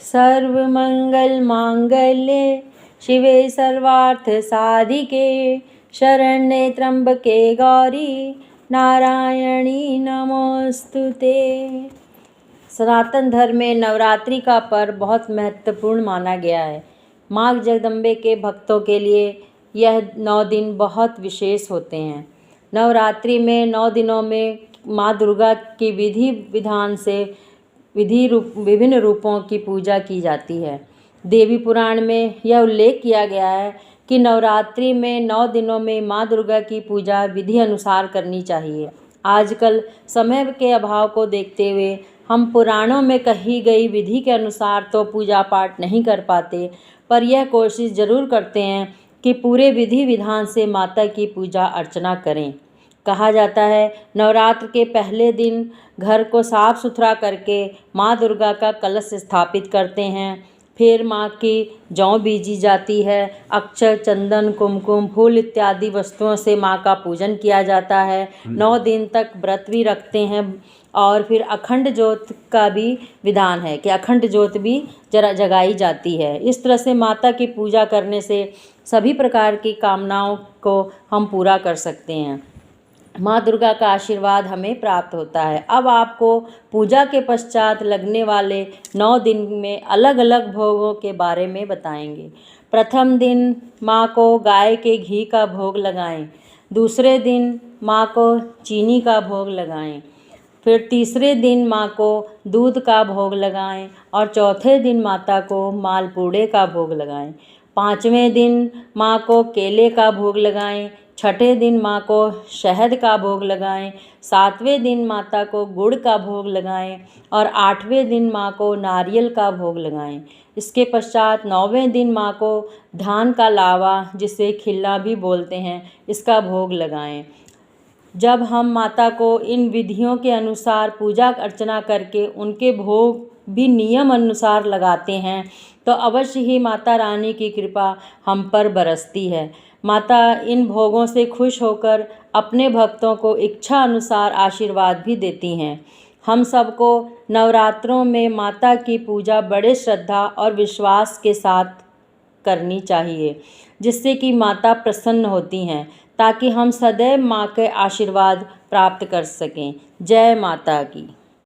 सर्वमंगलमांगल्ये शिवे सर्वार्थसाधिके शरण्ये त्र्यंबके गौरी नारायणी नमोस्तुते। सनातन धर्म में नवरात्रि का पर्व बहुत महत्वपूर्ण माना गया है। माँ जगदम्बे के भक्तों के लिए यह 9 दिन बहुत विशेष होते हैं। नवरात्रि में 9 दिनों में माँ दुर्गा की विधि विधान से विभिन्न रूपों की पूजा की जाती है। देवी पुराण में यह उल्लेख किया गया है कि नवरात्रि में 9 दिनों में माँ दुर्गा की पूजा विधि अनुसार करनी चाहिए। आजकल समय के अभाव को देखते हुए हम पुराणों में कही गई विधि के अनुसार तो पूजा पाठ नहीं कर पाते, पर यह कोशिश ज़रूर करते हैं कि पूरे विधि विधान से माता की पूजा अर्चना करें। कहा जाता है नवरात्र के पहले दिन घर को साफ सुथरा करके माँ दुर्गा का कलश स्थापित करते हैं। फिर माँ की जौ बीजी जाती है। अक्षर, चंदन, कुमकुम, फूल इत्यादि वस्तुओं से माँ का पूजन किया जाता है। 9 दिन तक व्रत भी रखते हैं और फिर अखंड ज्योत का भी विधान है कि अखंड ज्योत भी जगाई जाती है। इस तरह से माता की पूजा करने से सभी प्रकार की कामनाओं को हम पूरा कर सकते हैं। माँ दुर्गा का आशीर्वाद हमें प्राप्त होता है। अब आपको पूजा के पश्चात लगने वाले 9 दिन में अलग अलग भोगों के बारे में बताएंगे। प्रथम दिन माँ को गाय के घी का भोग लगाएं। दूसरे दिन माँ को चीनी का भोग लगाएं। फिर तीसरे दिन माँ को दूध का भोग लगाएं और चौथे दिन माता को मालपूड़े का भोग लगाएं। 5वें दिन माँ को केले का भोग लगाएं। 6ठे दिन माँ को शहद का भोग लगाएं। 7वें दिन माता को गुड़ का भोग लगाएं और 8वें दिन माँ को नारियल का भोग लगाएं। इसके पश्चात 9वें दिन माँ को धान का लावा, जिसे खिल्ला भी बोलते हैं, इसका भोग लगाएं। जब हम माता को इन विधियों के अनुसार पूजा अर्चना करके उनके भोग भी नियम अनुसार लगाते हैं तो अवश्य ही माता रानी की कृपा हम पर बरसती है। माता इन भोगों से खुश होकर अपने भक्तों को इच्छा अनुसार आशीर्वाद भी देती हैं। हम सबको नवरात्रों में माता की पूजा बड़े श्रद्धा और विश्वास के साथ करनी चाहिए, जिससे कि माता प्रसन्न होती हैं, ताकि हम सदैव माँ के आशीर्वाद प्राप्त कर सकें। जय माता की।